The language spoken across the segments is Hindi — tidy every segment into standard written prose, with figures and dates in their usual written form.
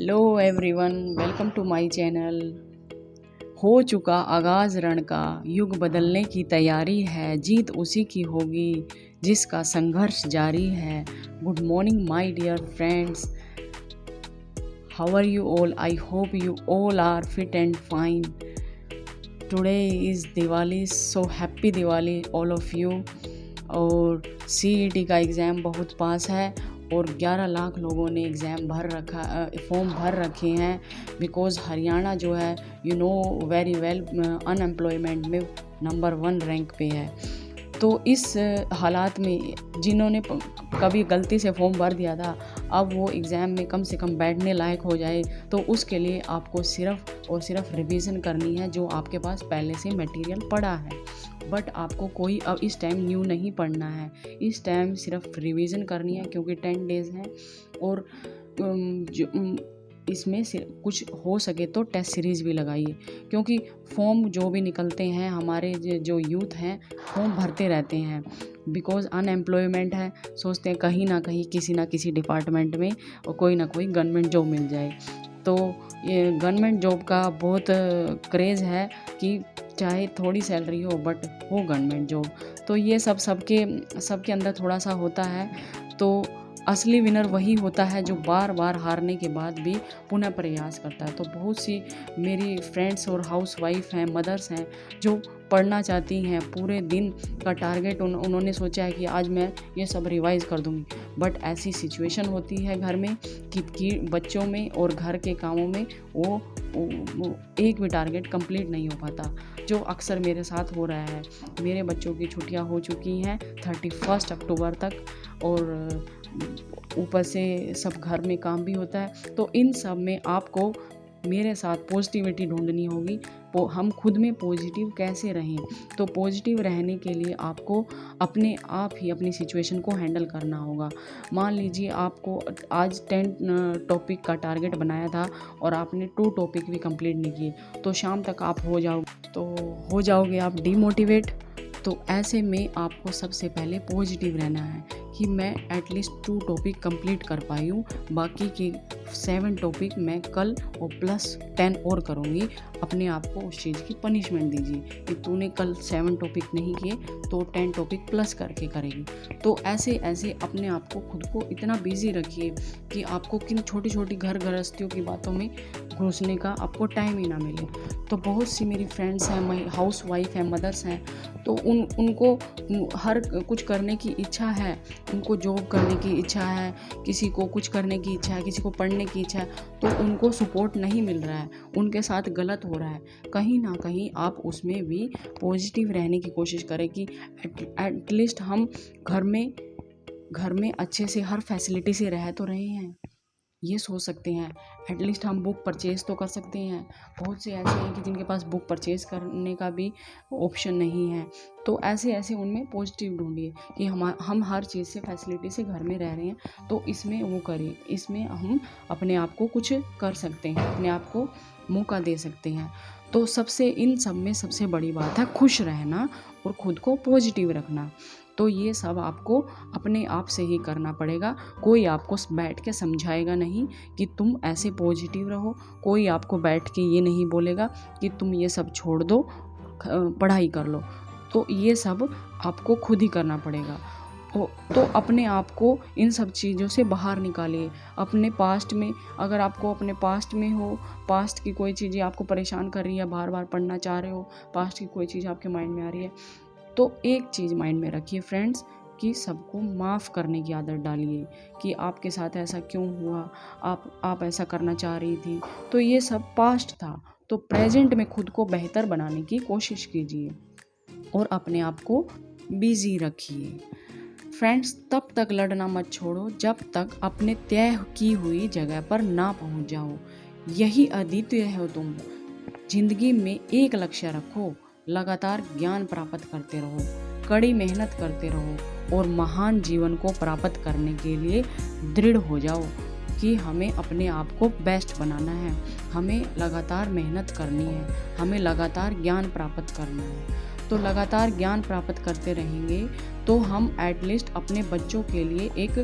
Hello everyone, welcome to my channel. हो चुका आगाज़ रण का, युग बदलने की तैयारी है, जीत उसी की होगी जिसका संघर्ष जारी है। Good morning my dear friends, how are you all? I hope you all are fit and fine. Today is Diwali, so happy Diwali all of you. और CET का एग्ज़ाम बहुत पास है और 11 लाख लोगों ने एग्ज़ाम फॉर्म भर रखे हैं। बिकॉज़ हरियाणा जो है you know very well unemployment में नंबर 1 रैंक पे है। तो इस हालात में जिन्होंने कभी गलती से फॉर्म भर दिया था, अब वो एग्ज़ाम में कम से कम बैठने लायक हो जाए, तो उसके लिए आपको सिर्फ़ और सिर्फ रिवीजन करनी है जो आपके पास पहले से मटेरियल पड़ा है। बट आपको कोई अब इस टाइम न्यू नहीं पढ़ना है, इस टाइम सिर्फ रिवीजन करनी है क्योंकि 10 डेज़ हैं। और इसमें से कुछ हो सके तो टेस्ट सीरीज़ भी लगाइए, क्योंकि फॉर्म जो भी निकलते हैं हमारे जो यूथ हैं फॉर्म भरते रहते हैं। बिकॉज़ अनएम्प्लॉयमेंट है, सोचते हैं कहीं ना कहीं किसी ना किसी डिपार्टमेंट में और कोई ना कोई गवर्नमेंट जॉब मिल जाए। तो ये गवर्नमेंट जॉब का बहुत क्रेज़ है कि चाहे थोड़ी सैलरी हो बट हो गवर्नमेंट जॉब। तो ये सबके अंदर थोड़ा सा होता है। तो असली विनर वही होता है जो बार बार हारने के बाद भी पुनः प्रयास करता है। तो बहुत सी मेरी फ्रेंड्स और हाउसवाइफ हैं, मदर्स हैं जो पढ़ना चाहती हैं, पूरे दिन का टारगेट उन्होंने सोचा है कि आज मैं ये सब रिवाइज कर दूंगी। बट ऐसी सिचुएशन होती है घर में कि बच्चों में और घर के कामों में वो एक भी टारगेट कंप्लीट नहीं हो पाता, जो अक्सर मेरे साथ हो रहा है। मेरे बच्चों की छुट्टियां हो चुकी हैं 31 अक्टूबर तक, और ऊपर से सब घर में काम भी होता है। तो इन सब में आपको मेरे साथ पॉजिटिविटी ढूंढनी होगी। हम खुद में पॉजिटिव कैसे रहें? तो पॉजिटिव रहने के लिए आपको अपने आप ही अपनी सिचुएशन को हैंडल करना होगा। मान लीजिए आपको आज 10 टॉपिक का टारगेट बनाया था और आपने 2 टॉपिक भी कंप्लीट नहीं किए, तो शाम तक आप हो जाओगे आप डिमोटिवेट। तो ऐसे में आपको सबसे पहले पॉजिटिव रहना है कि मैं एटलीस्ट 2 टॉपिक कंप्लीट कर पाई हूँ, बाकी के 7 टॉपिक मैं कल और प्लस 10 और करूँगी। अपने आप को उस चीज़ की पनिशमेंट दीजिए कि तूने कल 7 टॉपिक नहीं किए तो 10 टॉपिक प्लस करके करेगी। तो ऐसे अपने आप को खुद को इतना बिजी रखिए कि आपको किन छोटी छोटी घर गृहस्थियों की बातों में घुसने का आपको टाइम ही ना मिले। तो बहुत सी मेरी फ्रेंड्स हैं, हाउस वाइफ हैं, मदर्स हैं, तो उनको हर कुछ करने की इच्छा है, उनको जॉब करने की इच्छा है, किसी को कुछ करने की इच्छा है, किसी को पढ़ने की इच्छा है, तो उनको सपोर्ट नहीं मिल रहा है, उनके साथ गलत हो रहा है। कहीं ना कहीं आप उसमें भी पॉजिटिव रहने की कोशिश करें कि एटलीस्ट हम घर में अच्छे से हर फैसिलिटी से रह तो रहे हैं, ये सोच सकते हैं। एटलीस्ट हम बुक परचेज़ तो कर सकते हैं। बहुत से ऐसे हैं कि जिनके पास बुक परचेज़ करने का भी ऑप्शन नहीं है। तो ऐसे उनमें पॉजिटिव ढूंढिए कि हम हर चीज़ से फैसिलिटी से घर में रह रहे हैं, तो इसमें वो करें, इसमें हम अपने आप को कुछ कर सकते हैं, अपने आप को मौका दे सकते हैं। तो इन सब में सबसे बड़ी बात है खुश रहना और खुद को पॉजिटिव रखना। तो ये सब आपको अपने आप से ही करना पड़ेगा। कोई आपको बैठ के समझाएगा नहीं कि तुम ऐसे पॉजिटिव रहो, कोई आपको बैठ के ये नहीं बोलेगा कि तुम ये सब छोड़ दो, पढ़ाई कर लो। तो ये सब आपको खुद ही करना पड़ेगा। तो अपने आप को इन सब चीज़ों से बाहर निकालिए। अपने पास्ट में, अगर आपको अपने पास्ट में हो, पास्ट की कोई चीज़ें आपको परेशान कर रही है, बार बार पढ़ना चाह रहे हो, पास्ट की कोई चीज़ आपके माइंड में आ रही है, तो एक चीज़ माइंड में रखिए फ्रेंड्स कि सबको माफ़ करने की आदत डालिए कि आपके साथ ऐसा क्यों हुआ, आप ऐसा करना चाह रही थी, तो ये सब पास्ट था। तो प्रेजेंट में खुद को बेहतर बनाने की कोशिश कीजिए और अपने आप को बिजी रखिए। फ्रेंड्स, तब तक लड़ना मत छोड़ो जब तक अपने तय की हुई जगह पर ना पहुंच जाओ। यही अद्वितीय हो तुम। जिंदगी में एक लक्ष्य रखो, लगातार ज्ञान प्राप्त करते रहो, कड़ी मेहनत करते रहो और महान जीवन को प्राप्त करने के लिए दृढ़ हो जाओ कि हमें अपने आप को बेस्ट बनाना है, हमें लगातार मेहनत करनी है, हमें लगातार ज्ञान प्राप्त करना है। तो लगातार ज्ञान प्राप्त करते रहेंगे तो हम एटलीस्ट अपने बच्चों के लिए एक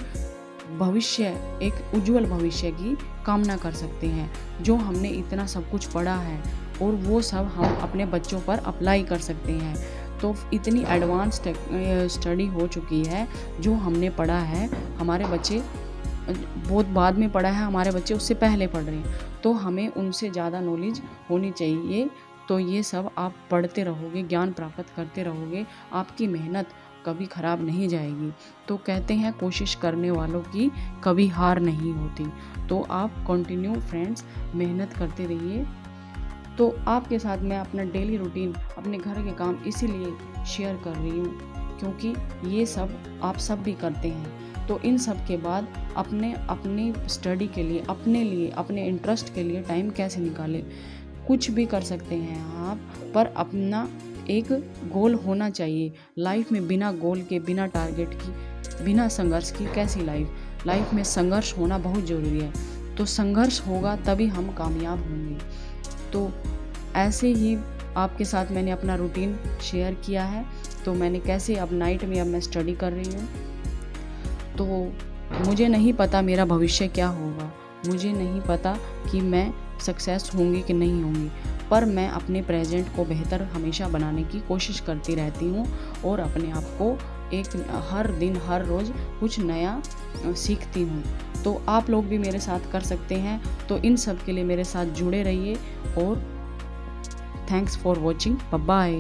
उज्जवल भविष्य की कामना कर सकते हैं। जो हमने इतना सब कुछ पढ़ा है और वो सब हम अपने बच्चों पर अप्लाई कर सकते हैं। तो इतनी एडवांस स्टडी हो चुकी है, जो हमने पढ़ा है हमारे बच्चे बहुत बाद में पढ़ा है, हमारे बच्चे उससे पहले पढ़ रहे हैं, तो हमें उनसे ज़्यादा नॉलेज होनी चाहिए। तो ये सब आप पढ़ते रहोगे, ज्ञान प्राप्त करते रहोगे, आपकी मेहनत कभी ख़राब नहीं जाएगी। तो कहते हैं कोशिश करने वालों की कभी हार नहीं होती। तो आप कंटिन्यू फ्रेंड्स मेहनत करते रहिए। तो आपके साथ मैं अपना डेली रूटीन, अपने घर के काम इसीलिए शेयर कर रही हूँ क्योंकि ये सब आप सब भी करते हैं। तो इन सब के बाद अपनी स्टडी के लिए, अपने इंटरेस्ट के लिए टाइम कैसे निकालें। कुछ भी कर सकते हैं आप, पर अपना एक गोल होना चाहिए। लाइफ में बिना गोल के, बिना टारगेट की, बिना संघर्ष की कैसी लाइफ में संघर्ष होना बहुत ज़रूरी है। तो संघर्ष होगा तभी हम कामयाब होंगे। तो ऐसे ही आपके साथ मैंने अपना रूटीन शेयर किया है। तो मैंने कैसे अब नाइट में अब मैं स्टडी कर रही हूँ। तो मुझे नहीं पता मेरा भविष्य क्या होगा, मुझे नहीं पता कि मैं सक्सेस होंगी कि नहीं होंगी, पर मैं अपने प्रेजेंट को बेहतर हमेशा बनाने की कोशिश करती रहती हूँ और अपने आप को हर दिन हर रोज़ कुछ नया सीखती हूँ। तो आप लोग भी मेरे साथ कर सकते हैं। तो इन सब के लिए मेरे साथ जुड़े रहिए और thanks for watching. Bye bye.